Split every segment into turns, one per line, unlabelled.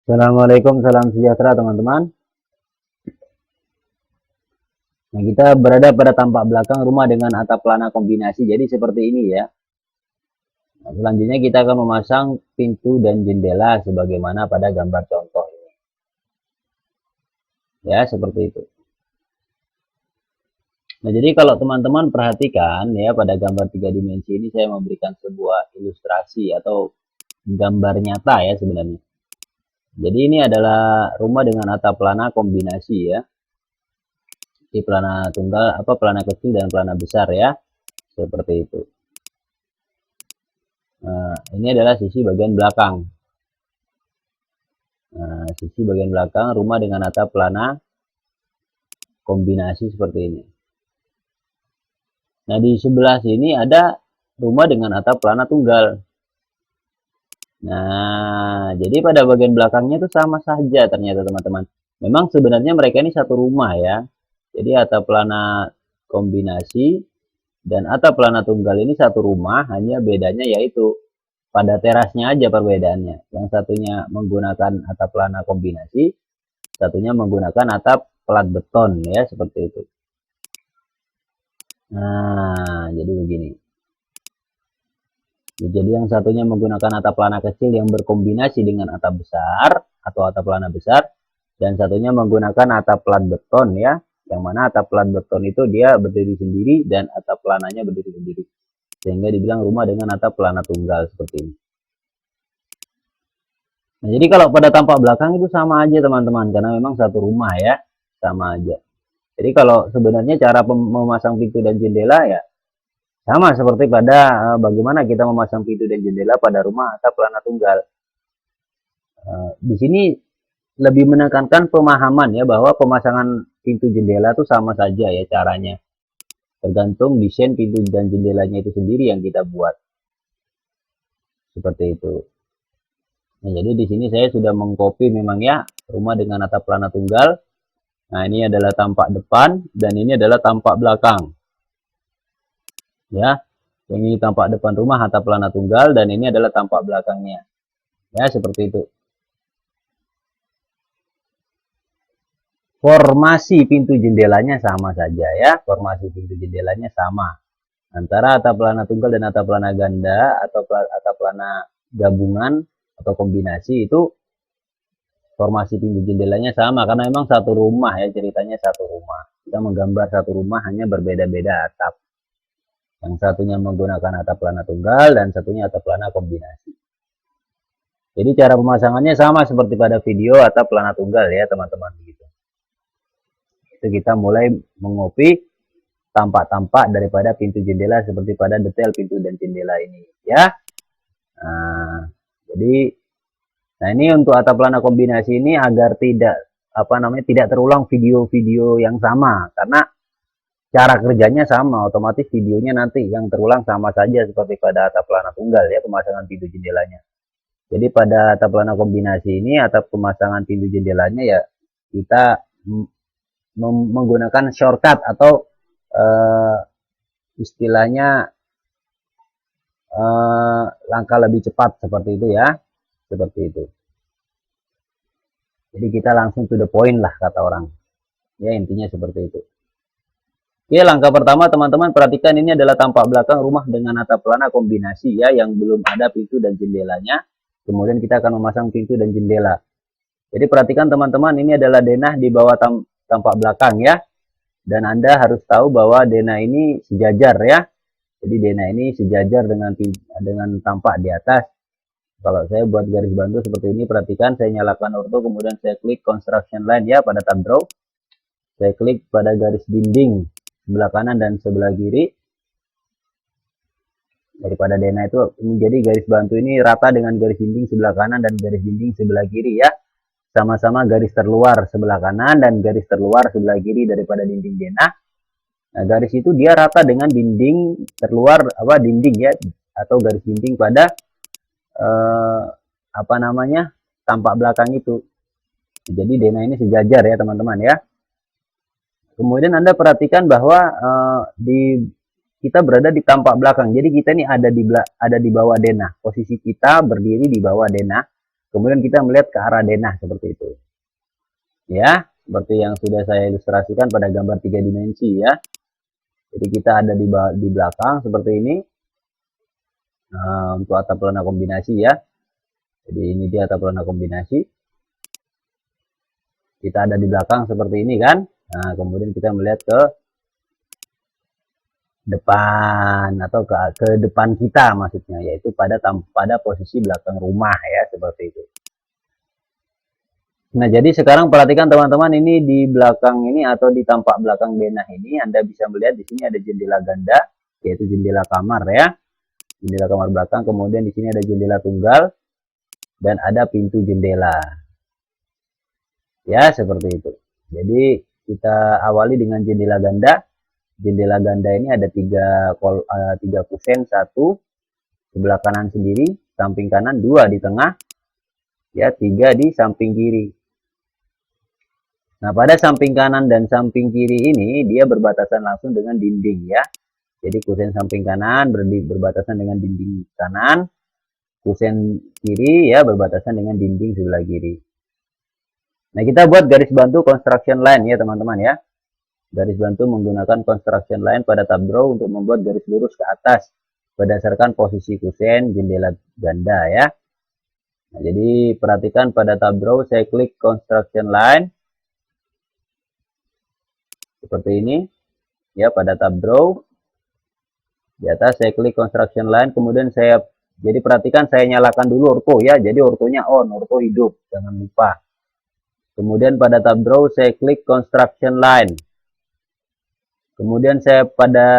Assalamualaikum, salam sejahtera teman-teman. Nah, kita berada pada tampak belakang rumah dengan atap pelana kombinasi. Jadi seperti ini ya. Nah, selanjutnya kita akan memasang pintu dan jendela sebagaimana pada gambar contoh ini. Ya, seperti itu. Nah, jadi kalau teman-teman perhatikan ya, pada gambar 3 dimensi ini saya memberikan sebuah ilustrasi atau gambar nyata ya sebenarnya. Jadi ini adalah rumah dengan atap pelana kombinasi ya. Di pelana tunggal, pelana kecil dan pelana besar ya. Seperti itu. Nah, ini adalah sisi bagian belakang. Nah, sisi bagian belakang rumah dengan atap pelana kombinasi seperti ini. Nah, di sebelah sini ada rumah dengan atap pelana tunggal. Nah, jadi pada bagian belakangnya itu sama saja ternyata teman-teman. Memang sebenarnya mereka ini satu rumah ya. Jadi atap pelana kombinasi dan atap pelana tunggal ini satu rumah, hanya bedanya yaitu pada terasnya aja perbedaannya. Yang satunya menggunakan atap pelana kombinasi, satunya menggunakan atap plat beton ya, seperti itu. Nah, jadi begini. Jadi yang satunya menggunakan atap pelana kecil yang berkombinasi dengan atap besar atau atap pelana besar, dan satunya menggunakan atap plat beton ya, yang mana atap plat beton itu dia berdiri sendiri dan atap pelananya berdiri sendiri, sehingga dibilang rumah dengan atap pelana tunggal seperti ini. Nah, jadi kalau pada tampak belakang itu sama aja teman-teman, karena memang satu rumah ya, sama aja. Jadi kalau sebenarnya cara memasang pintu dan jendela ya sama seperti pada bagaimana kita memasang pintu dan jendela pada rumah atap pelana tunggal. Di sini lebih menekankan pemahaman ya, bahwa pemasangan pintu jendela itu sama saja ya caranya. Tergantung desain pintu dan jendelanya itu sendiri yang kita buat. Seperti itu. Nah, jadi di sini saya sudah mengcopy memang ya rumah dengan atap pelana tunggal. Nah, ini adalah tampak depan dan ini adalah tampak belakang. Ya, ini tampak depan rumah atap pelana tunggal dan ini adalah tampak belakangnya. Ya, seperti itu. Formasi pintu jendelanya sama saja ya, formasi pintu jendelanya sama. Antara atap pelana tunggal dan atap pelana ganda atau atap pelana gabungan atau kombinasi itu formasi pintu jendelanya sama, karena memang satu rumah ya, ceritanya satu rumah. Kita menggambar satu rumah hanya berbeda-beda atap. Yang satunya menggunakan atap pelana tunggal dan satunya atap pelana kombinasi. Jadi cara pemasangannya sama seperti pada video atap pelana tunggal ya teman-teman, begitu. Itu kita mulai mengopi tampak-tampak daripada pintu jendela seperti pada detail pintu dan jendela ini ya. Nah, jadi ini untuk atap pelana kombinasi ini agar tidak tidak terulang video-video yang sama, karena cara kerjanya sama, otomatis videonya nanti yang terulang sama saja seperti pada atap pelana tunggal ya, pemasangan pintu jendelanya. Jadi pada atap pelana kombinasi ini, atap pemasangan pintu jendelanya ya kita menggunakan shortcut atau istilahnya langkah lebih cepat seperti itu ya, seperti itu. Jadi kita langsung to the point lah kata orang ya, intinya seperti itu. Oke, langkah pertama teman-teman perhatikan, ini adalah tampak belakang rumah dengan atap pelana kombinasi ya, yang belum ada pintu dan jendelanya. Kemudian kita akan memasang pintu dan jendela. Jadi perhatikan teman-teman, ini adalah denah di bawah tampak belakang ya. Dan Anda harus tahu bahwa denah ini sejajar ya. Jadi denah ini sejajar dengan tampak di atas. Kalau saya buat garis bantu seperti ini, perhatikan saya nyalakan ortho, kemudian saya klik construction line ya pada tab draw. Saya klik pada garis dinding sebelah kanan dan sebelah kiri. Daripada denah itu menjadi garis bantu ini rata dengan garis dinding sebelah kanan dan garis dinding sebelah kiri ya. Sama-sama garis terluar sebelah kanan dan garis terluar sebelah kiri daripada dinding denah. Nah, garis itu dia rata dengan dinding terluar dinding ya, atau garis dinding pada tampak belakang itu. Jadi denah ini sejajar ya teman-teman ya. Kemudian Anda perhatikan bahwa kita berada di tampak belakang. Jadi kita ini ada di bawah denah. Posisi kita berdiri di bawah denah. kemudian kita melihat ke arah denah seperti itu. Ya, seperti yang sudah saya ilustrasikan pada gambar 3 dimensi ya. Jadi kita ada di belakang seperti ini. Nah, untuk atap pelana kombinasi ya. Jadi ini dia atap pelana kombinasi. Kita ada di belakang seperti ini kan. Nah, kemudian kita melihat ke depan atau ke depan kita maksudnya, yaitu pada posisi belakang rumah ya, seperti itu. Nah, jadi sekarang perhatikan teman-teman, ini di belakang ini atau di tampak belakang denah ini Anda bisa melihat di sini ada jendela ganda, yaitu jendela kamar ya. Jendela kamar belakang, kemudian di sini ada jendela tunggal dan ada pintu jendela. Ya, seperti itu. Jadi kita awali dengan jendela ganda. Jendela ganda ini ada tiga kusen, satu sebelah kanan sendiri, samping kanan, dua di tengah, ya, tiga di samping kiri. Nah, pada samping kanan dan samping kiri ini dia berbatasan langsung dengan dinding ya. Jadi kusen samping kanan berbatasan dengan dinding kanan, kusen kiri ya berbatasan dengan dinding sebelah kiri. Nah, kita buat garis bantu construction line ya teman-teman ya. Garis bantu menggunakan construction line pada tab draw untuk membuat garis lurus ke atas berdasarkan posisi kusen jendela ganda ya. Nah, jadi perhatikan pada tab draw saya klik construction line seperti ini ya. Pada tab draw di atas saya klik construction line, kemudian jadi perhatikan saya nyalakan dulu ortho ya. Jadi ortonya on, ortho hidup, jangan lupa. Kemudian pada tab draw saya klik construction line. Kemudian saya pada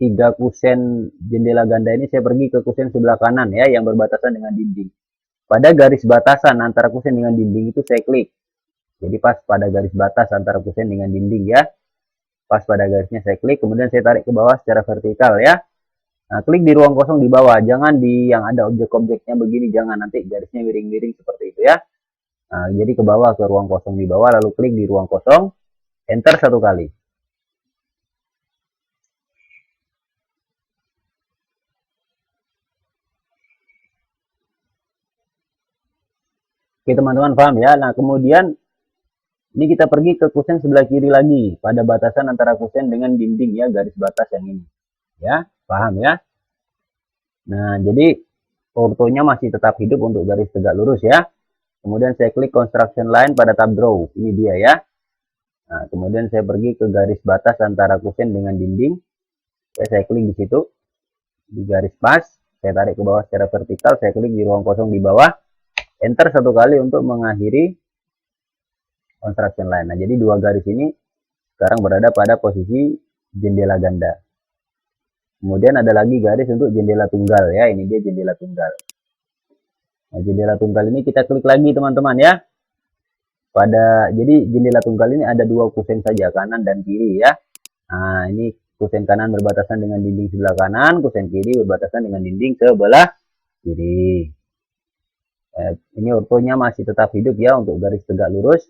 tiga kusen jendela ganda ini saya pergi ke kusen sebelah kanan ya, yang berbatasan dengan dinding. Pada garis batasan antara kusen dengan dinding itu saya klik. Jadi pas pada garis batas antara kusen dengan dinding ya. Pas pada garisnya saya klik, kemudian saya tarik ke bawah secara vertikal ya. Nah, klik di ruang kosong di bawah, jangan di yang ada objek-objeknya begini, jangan, nanti garisnya miring-miring seperti itu ya. Nah, jadi ke bawah ke ruang kosong di bawah, lalu klik di ruang kosong, enter satu kali. Oke teman-teman, paham ya. Nah, kemudian ini kita pergi ke kusen sebelah kiri lagi pada batasan antara kusen dengan dinding ya, garis batas yang ini ya, paham ya. Nah, jadi ortonya masih tetap hidup untuk garis tegak lurus ya. Kemudian saya klik construction line pada tab draw, ini dia ya. Nah, kemudian saya pergi ke garis batas antara kusen dengan dinding ya, saya klik di situ di garis pas, saya tarik ke bawah secara vertikal, saya klik di ruang kosong di bawah, enter satu kali untuk mengakhiri construction line. Nah, jadi dua garis ini sekarang berada pada posisi jendela ganda. Kemudian ada lagi garis untuk jendela tunggal ya, ini dia jendela tunggal. Nah, jendela tunggal ini kita klik lagi teman-teman ya. Jadi jendela tunggal ini ada dua kusen saja, kanan dan kiri ya. Nah, ini kusen kanan berbatasan dengan dinding sebelah kanan, kusen kiri berbatasan dengan dinding sebelah kiri. Ini ortonya masih tetap hidup ya untuk garis tegak lurus.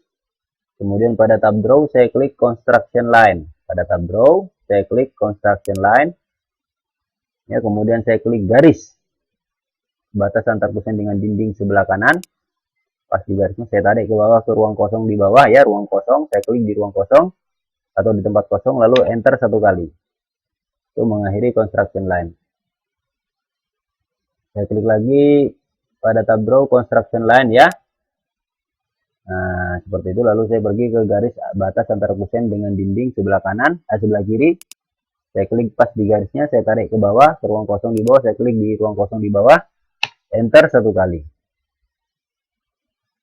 Kemudian pada tab draw saya klik construction line. Pada tab draw saya klik construction line. Ya, kemudian saya klik garis batas antar kusen dengan dinding sebelah kanan. Pas di garisnya saya tarik ke bawah ke ruang kosong di bawah ya, ruang kosong. Saya klik di ruang kosong atau di tempat kosong, lalu enter satu kali. Itu mengakhiri construction line. Saya klik lagi pada tab draw construction line ya. Nah, seperti itu, lalu saya pergi ke garis batas antara kusen dengan dinding sebelah kanan, sebelah kiri. Saya klik pas di garisnya, saya tarik ke bawah ke ruang kosong di bawah, saya klik di ruang kosong di bawah, enter satu kali.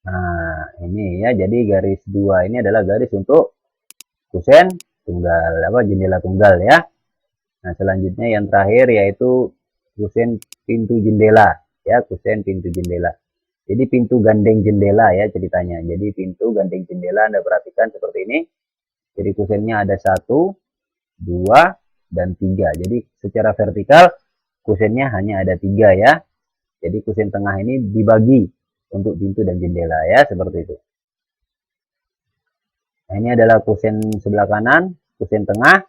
Nah, ini ya, jadi garis dua ini adalah garis untuk kusen tunggal, jendela tunggal ya. Nah, selanjutnya yang terakhir yaitu kusen pintu jendela ya, kusen pintu jendela. Jadi pintu gandeng jendela ya ceritanya. Jadi pintu gandeng jendela Anda perhatikan seperti ini. Jadi kusennya ada 1, 2, dan 3. Jadi secara vertikal kusennya hanya ada 3 ya. Jadi kusen tengah ini dibagi untuk pintu dan jendela ya, seperti itu. Nah, ini adalah kusen sebelah kanan, kusen tengah.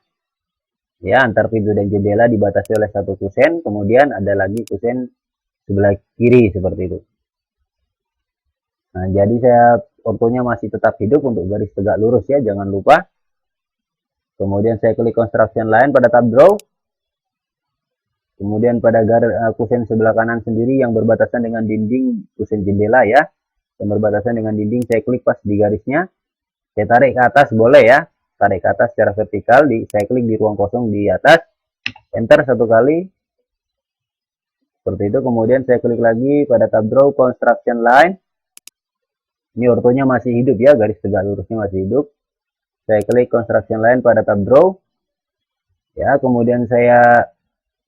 Ya, antar pintu dan jendela dibatasi oleh satu kusen. Kemudian ada lagi kusen sebelah kiri seperti itu. Nah, jadi ortonya masih tetap hidup untuk garis tegak lurus ya, jangan lupa. Kemudian saya klik construction line pada tab draw. Kemudian pada kusen sebelah kanan sendiri yang berbatasan dengan dinding kusen jendela ya. Yang berbatasan dengan dinding saya klik pas di garisnya. Saya tarik ke atas boleh ya. Tarik ke atas secara vertikal. Saya klik di ruang kosong di atas. Enter satu kali. Seperti itu. Kemudian saya klik lagi pada tab draw construction line. Ini ortonya masih hidup ya. Garis tegak lurusnya masih hidup. Saya klik construction line pada tab draw. Ya, kemudian saya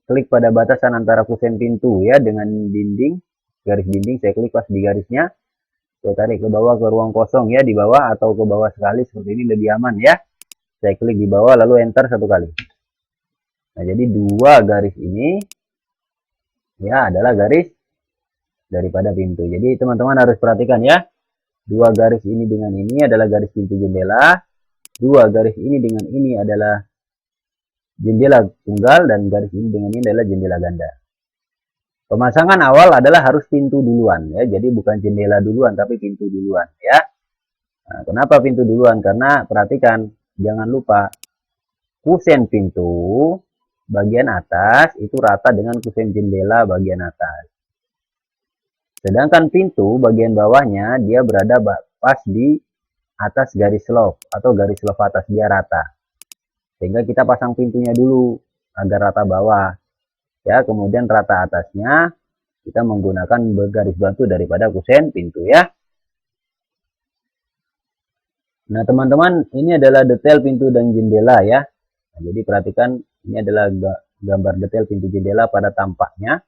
klik pada batasan antara kusen pintu ya dengan dinding, garis dinding. Saya klik pas di garisnya. Saya tarik ke bawah ke ruang kosong ya, di bawah atau ke bawah sekali seperti ini lebih aman ya. Saya klik di bawah lalu enter satu kali. Nah, jadi dua garis ini ya adalah garis daripada pintu. Jadi teman-teman harus perhatikan ya. Dua garis ini dengan ini adalah garis pintu jendela. Dua garis ini dengan ini adalah jendela tunggal, dan garis ini dengan ini adalah jendela ganda. Pemasangan awal adalah harus pintu duluan ya. Jadi bukan jendela duluan tapi pintu duluan ya. Nah, kenapa pintu duluan? Karena perhatikan, jangan lupa kusen pintu bagian atas itu rata dengan kusen jendela bagian atas. Sedangkan pintu bagian bawahnya dia berada pas di atas garis slope atau garis slope atas, dia rata. Sehingga kita pasang pintunya dulu agar rata bawah. Ya, kemudian rata atasnya kita menggunakan garis bantu daripada kusen pintu ya. Nah, teman-teman, ini adalah detail pintu dan jendela ya. Nah, jadi perhatikan, ini adalah gambar detail pintu jendela pada tampaknya.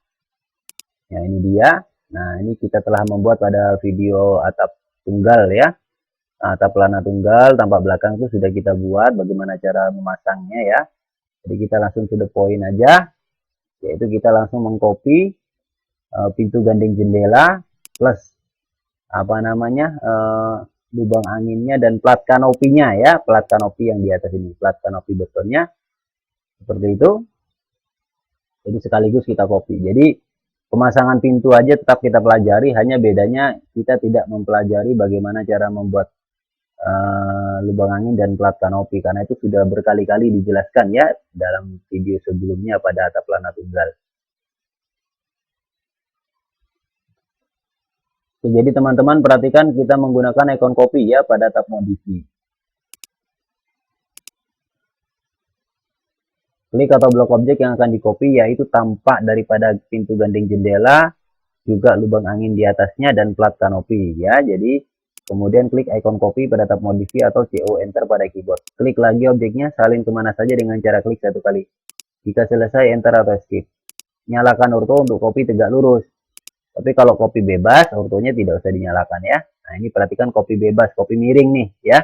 Ya, ini dia. Nah, ini kita telah membuat pada video atap tunggal ya. Nah, atap pelana tunggal, tampak belakang itu sudah kita buat bagaimana cara memasangnya ya. Jadi kita langsung to the point aja. Yaitu kita langsung mengcopy pintu gandeng jendela plus apa namanya lubang anginnya dan plat kanopinya ya, plat kanopi yang di atas ini, plat kanopi betonnya seperti itu. Jadi sekaligus kita copy. Jadi pemasangan pintu aja tetap kita pelajari, hanya bedanya kita tidak mempelajari bagaimana cara membuat lubang angin dan plat kanopi, karena itu sudah berkali-kali dijelaskan ya dalam video sebelumnya pada atap pelana tunggal. Jadi teman-teman perhatikan, kita menggunakan ikon copy ya pada atap modify. Klik atau blok objek yang akan di copy, yaitu tampak daripada pintu gandeng jendela, juga lubang angin di atasnya dan plat kanopi ya. Jadi kemudian klik ikon copy pada tab modify atau CO enter pada keyboard. Klik lagi objeknya, salin kemana saja dengan cara klik satu kali. Jika selesai, enter atau escape. Nyalakan orto untuk copy tegak lurus. Tapi kalau copy bebas, ortonya tidak usah dinyalakan ya. Nah, ini perhatikan copy bebas, copy miring nih ya.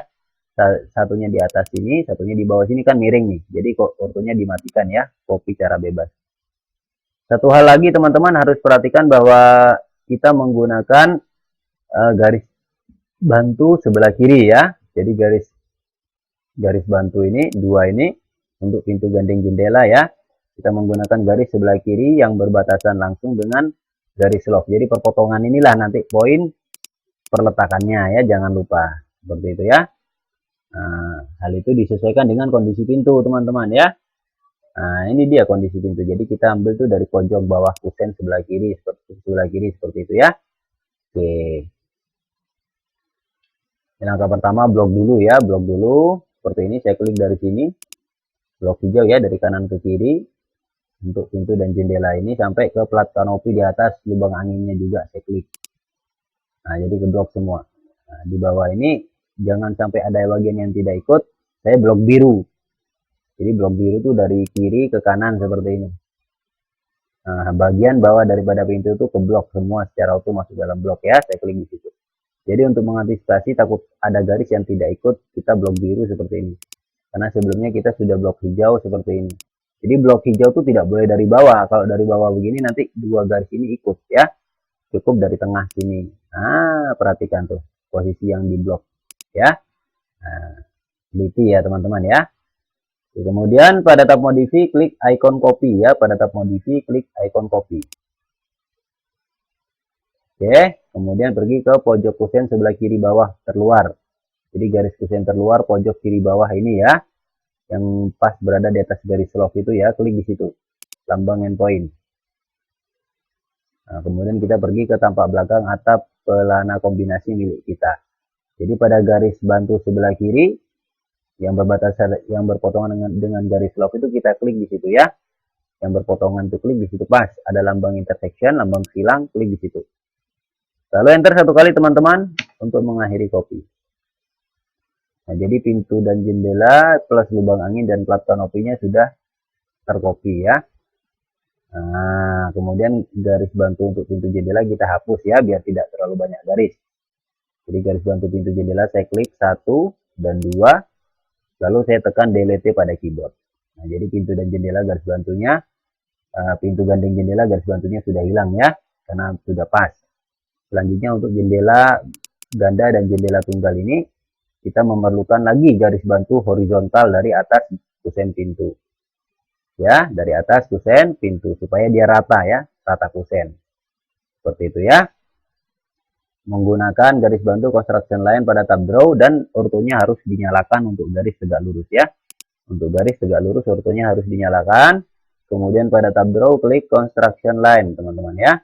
Satunya di atas sini, satunya di bawah sini kan miring nih. Jadi ortonya dimatikan ya, copy cara bebas. Satu hal lagi teman-teman harus perhatikan bahwa kita menggunakan garis bantu sebelah kiri ya. Jadi garis bantu ini, dua ini untuk pintu gandeng jendela ya. Kita menggunakan garis sebelah kiri yang berbatasan langsung dengan garis slope. Jadi perpotongan inilah nanti poin perletakannya ya, jangan lupa. Seperti itu ya. Nah, hal itu disesuaikan dengan kondisi pintu teman-teman ya. Nah, ini dia kondisi pintu. Jadi kita ambil tuh dari pojok bawah kusen sebelah kiri seperti itu ya. Oke. Langkah pertama blok dulu ya, blok dulu seperti ini. Saya klik dari sini, blok hijau ya, dari kanan ke kiri untuk pintu dan jendela ini sampai ke plat kanopi di atas, lubang anginnya juga saya klik. Nah, jadi ke blok semua. Nah, di bawah ini jangan sampai ada bagian yang tidak ikut. Saya blok biru. Jadi blok biru itu dari kiri ke kanan seperti ini. Nah, bagian bawah daripada pintu itu ke blok semua secara auto masuk dalam blok ya. Saya klik di situ. Jadi untuk mengantisipasi takut ada garis yang tidak ikut, kita blok biru seperti ini. Karena sebelumnya kita sudah blok hijau seperti ini. Jadi blok hijau itu tidak boleh dari bawah. Kalau dari bawah begini nanti dua garis ini ikut ya. Cukup dari tengah sini. Nah, perhatikan tuh posisi yang di blok ya. Nah, teliti ya teman-teman ya. Kemudian pada tab modify klik icon copy ya. Pada tab modify klik icon copy. Oke. Kemudian pergi ke pojok kusen sebelah kiri bawah terluar. Jadi garis kusen terluar pojok kiri bawah ini ya, yang pas berada di atas garis love itu ya, klik di situ, lambang endpoint. Nah, kemudian kita pergi ke tampak belakang atap pelana kombinasi milik kita. Jadi pada garis bantu sebelah kiri yang berbatasan, yang berpotongan dengan garis love itu kita klik di situ ya. Yang berpotongan itu klik di situ, pas ada lambang intersection, lambang silang, klik di situ. Lalu enter satu kali teman-teman untuk mengakhiri copy. Nah, jadi pintu dan jendela plus lubang angin dan plat kanopinya sudah tercopy ya. Nah, kemudian garis bantu untuk pintu jendela kita hapus ya, biar tidak terlalu banyak garis. Jadi garis bantu pintu jendela saya klik 1 dan 2, lalu saya tekan delete pada keyboard. Nah, jadi pintu dan jendela garis bantunya, pintu gandeng jendela garis bantunya sudah hilang ya, karena sudah pas. Selanjutnya untuk jendela ganda dan jendela tunggal ini, kita memerlukan lagi garis bantu horizontal dari atas kusen pintu. Ya, dari atas kusen pintu, supaya dia rata ya, rata kusen. Seperti itu ya. Menggunakan garis bantu construction line pada tab draw, dan ortonya harus dinyalakan untuk garis tegak lurus ya. Untuk garis tegak lurus ortonya harus dinyalakan. Kemudian pada tab draw klik construction line teman-teman ya.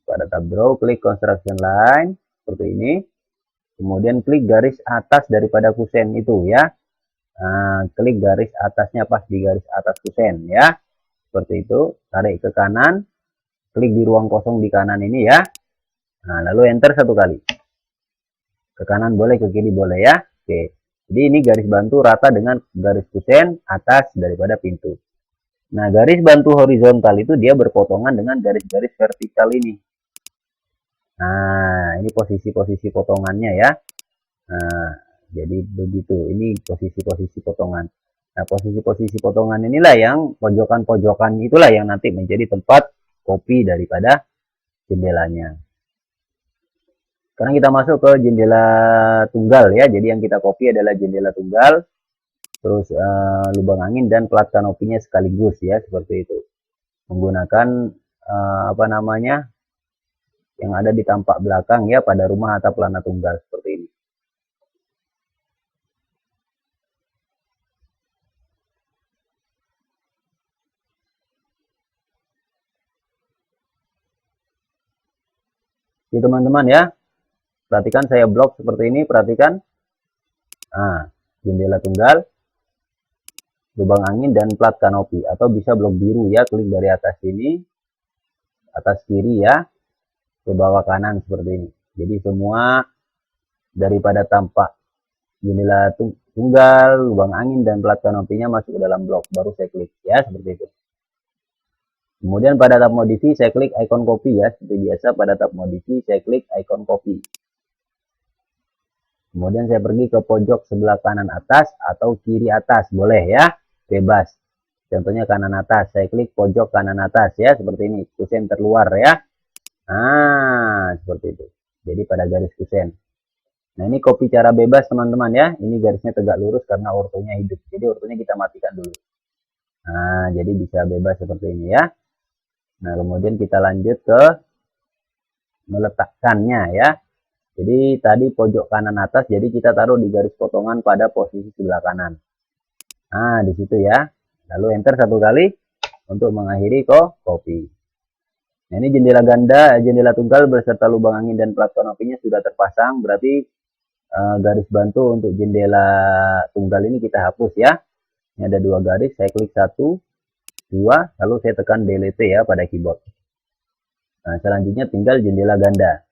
Pada tab draw klik construction line seperti ini. Kemudian klik garis atas daripada kusen itu ya. Nah, klik garis atasnya pas di garis atas kusen ya. Seperti itu, tarik ke kanan, klik di ruang kosong di kanan ini ya. Nah, lalu enter satu kali. Ke kanan boleh, ke kiri boleh ya. Oke. Jadi ini garis bantu rata dengan garis kusen atas daripada pintu. Nah, garis bantu horizontal itu dia berpotongan dengan garis-garis vertikal ini. Nah, ini posisi-posisi potongannya ya. Nah, jadi begitu. Ini posisi-posisi potongan. Nah, posisi-posisi potongan inilah yang pojokan-pojokan itulah yang nanti menjadi tempat copy daripada jendelanya. Sekarang kita masuk ke jendela tunggal ya. Jadi yang kita copy adalah jendela tunggal, terus lubang angin dan plat kanopinya sekaligus ya, seperti itu. Menggunakan apa namanya, yang ada di tampak belakang ya pada rumah atap pelana tunggal seperti ini. Jadi teman-teman ya, perhatikan saya blok seperti ini, perhatikan. Nah, jendela tunggal, lubang angin dan plat kanopi, atau bisa blok biru ya, klik dari atas sini, atas kiri ya, ke bawah kanan seperti ini. Jadi semua daripada tampak jendela tunggal, lubang angin dan plat kanopinya masuk ke dalam blok, baru saya klik ya, seperti itu. Kemudian pada tab modify saya klik icon copy ya, seperti biasa pada tab modify saya klik icon copy. Kemudian saya pergi ke pojok sebelah kanan atas atau kiri atas, boleh ya, bebas. Contohnya kanan atas, saya klik pojok kanan atas ya, seperti ini, kusen terluar ya. Nah, seperti itu. Jadi pada garis kusen. Nah, ini copy cara bebas teman-teman ya. Ini garisnya tegak lurus karena ortonya hidup. Jadi ortonya kita matikan dulu. Nah, jadi bisa bebas seperti ini ya. Nah, kemudian kita lanjut ke meletakkannya ya. Jadi tadi pojok kanan atas, jadi kita taruh di garis potongan pada posisi sebelah kanan. Nah, di situ ya. Lalu enter satu kali untuk mengakhiri copy. Nah, ini jendela ganda, jendela tunggal beserta lubang angin dan plat kanopinya sudah terpasang. Berarti garis bantu untuk jendela tunggal ini kita hapus ya. Ini ada dua garis, saya klik 1, 2, lalu saya tekan delete ya pada keyboard. Nah, selanjutnya tinggal jendela ganda.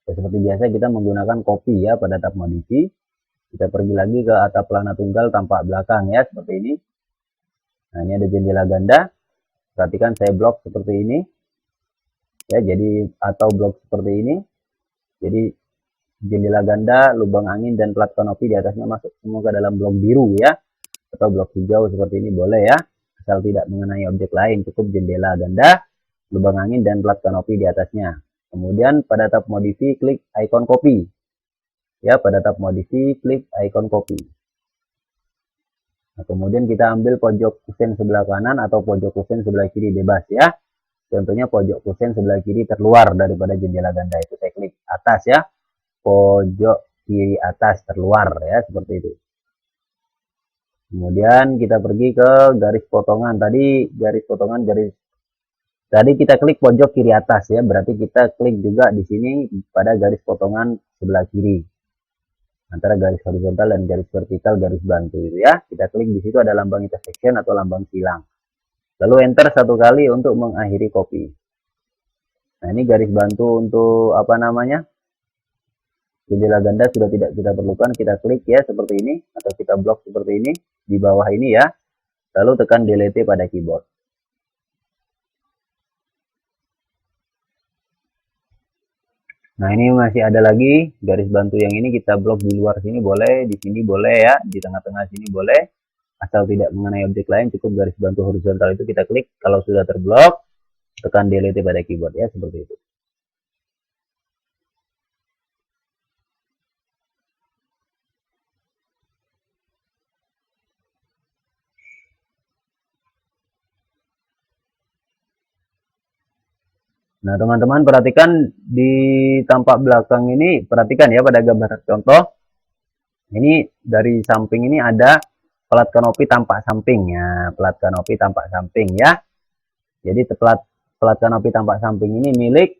Ya, seperti biasa kita menggunakan copy ya pada tab modify. Kita pergi lagi ke atap pelana tunggal tampak belakang ya, seperti ini. Nah, ini ada jendela ganda. Perhatikan saya blok seperti ini. Ya, jadi atau blok seperti ini. Jadi jendela ganda, lubang angin dan plat kanopi di atasnya masuk semua ke dalam blok biru ya. Atau blok hijau seperti ini boleh ya. Asal tidak mengenai objek lain, cukup jendela ganda, lubang angin dan plat kanopi di atasnya. Kemudian pada tab modify klik icon copy. Ya, pada tab modify klik icon copy. Nah, kemudian kita ambil pojok kusen sebelah kanan atau pojok kusen sebelah kiri bebas ya. contohnya pojok kusen sebelah kiri terluar daripada jendela ganda, itu saya klik atas ya, pojok kiri atas terluar ya, seperti itu. Kemudian kita pergi ke garis potongan tadi, tadi kita klik pojok kiri atas ya, berarti kita klik juga di sini pada garis potongan sebelah kiri antara garis horizontal dan garis vertikal garis bantu itu ya. Kita klik di situ ada lambang intersection atau lambang silang. Lalu enter satu kali untuk mengakhiri copy. Nah, ini garis bantu untuk apa namanya? Jendela ganda sudah tidak kita perlukan, kita klik ya seperti ini atau kita blok seperti ini di bawah ini ya. Lalu tekan delete pada keyboard. Nah, ini masih ada lagi garis bantu yang ini kita blok di luar sini boleh, di sini boleh ya, di tengah-tengah sini boleh. Asal tidak mengenai objek lain, cukup garis bantu horizontal itu kita klik. Kalau sudah terblok, tekan delete pada keyboard ya, seperti itu. Nah, teman-teman perhatikan di tampak belakang ini, perhatikan ya pada gambar contoh. Ini dari samping ini ada plat kanopi tampak sampingnya, plat kanopi tampak samping ya. Jadi plat kanopi tampak samping ini milik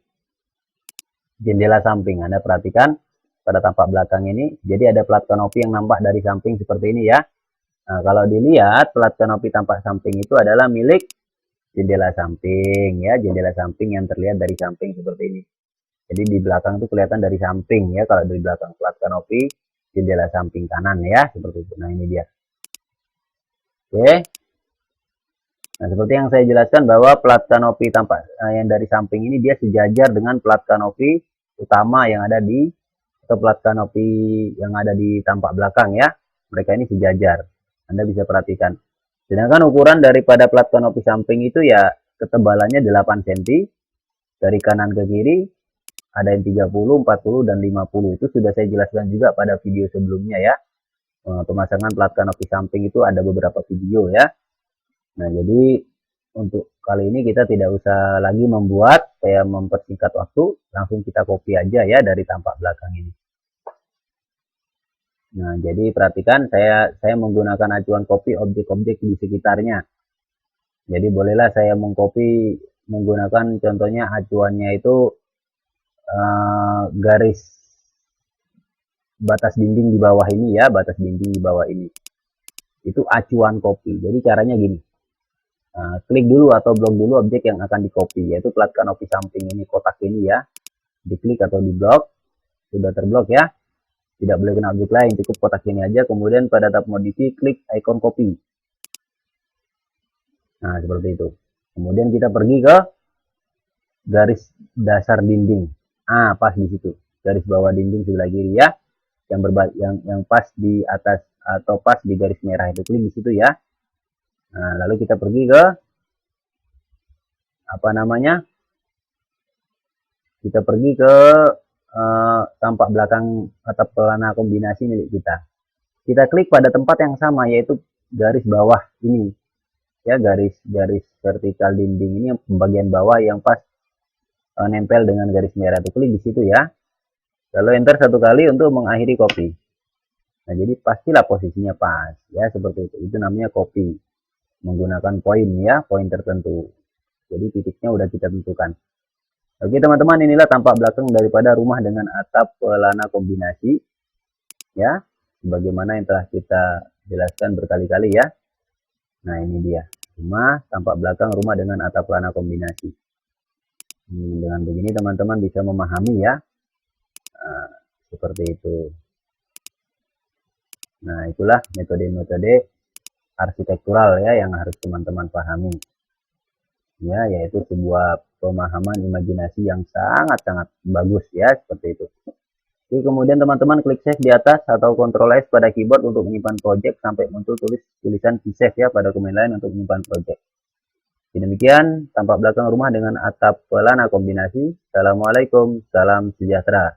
jendela samping. Anda perhatikan pada tampak belakang ini, jadi ada plat kanopi yang nampak dari samping seperti ini ya. Nah, kalau dilihat plat kanopi tampak samping itu adalah milik jendela samping ya, jendela samping yang terlihat dari samping seperti ini. Jadi di belakang itu kelihatan dari samping ya, kalau dari belakang plat kanopi jendela samping kanan ya, seperti itu. Nah, ini dia. Oke. Nah, seperti yang saya jelaskan bahwa plat kanopi tampak yang dari samping ini dia sejajar dengan plat kanopi utama yang ada di atau plat kanopi yang ada di tampak belakang ya. Mereka ini sejajar. Anda bisa perhatikan. Sedangkan ukuran daripada plat kanopi samping itu ya ketebalannya 8 cm. Dari kanan ke kiri ada yang 30, 40, dan 50. Itu sudah saya jelaskan juga pada video sebelumnya ya. Pemasangan plat kanopi samping itu ada beberapa video ya. Nah, jadi untuk kali ini kita tidak usah lagi membuat, saya mempersingkat waktu, langsung kita copy aja ya dari tampak belakang ini. Nah, jadi perhatikan saya menggunakan acuan copy objek-objek di sekitarnya. Jadi bolehlah saya mengcopy menggunakan contohnya acuannya itu garis batas dinding di bawah ini ya, batas dinding di bawah ini. Itu acuan copy. Jadi caranya gini. Klik dulu atau blok dulu objek yang akan di copy, yaitu plat kanopi samping ini, kotak ini ya. Diklik atau di blok. Sudah terblok ya. Tidak boleh kena objek lain, cukup kotak ini aja. Kemudian pada tab modify, klik icon copy. Nah, seperti itu. Kemudian kita pergi ke garis dasar dinding. Pas di situ. Garis bawah dinding sebelah kiri ya. Yang pas di atas atau pas di garis merah itu, klik di situ ya. Nah, lalu kita pergi ke apa namanya? Kita pergi ke tampak belakang atap pelana kombinasi milik kita. Kita klik pada tempat yang sama, yaitu garis bawah ini. Ya, garis vertikal dinding ini yang bagian bawah yang pas nempel dengan garis merah itu, klik di situ ya. Lalu enter satu kali untuk mengakhiri copy. Nah, jadi pastilah posisinya pas ya, seperti itu. Itu namanya copy. Menggunakan poin ya, poin tertentu. Jadi titiknya udah kita tentukan. Oke teman-teman, inilah tampak belakang daripada rumah dengan atap pelana kombinasi ya, sebagaimana yang telah kita jelaskan berkali-kali ya. Nah, ini dia rumah, tampak belakang rumah dengan atap pelana kombinasi. Dengan begini teman-teman bisa memahami ya, seperti itu. Nah, itulah metode-metode arsitektural ya yang harus teman-teman pahami ya, yaitu sebuah pemahaman imajinasi yang sangat-sangat bagus ya, seperti itu. Oke, kemudian teman-teman klik save di atas atau Ctrl S pada keyboard untuk menyimpan project sampai muncul tulisan save ya pada komen lain untuk menyimpan project. Demikian tampak belakang rumah dengan atap pelana kombinasi. Assalamualaikum, salam sejahtera.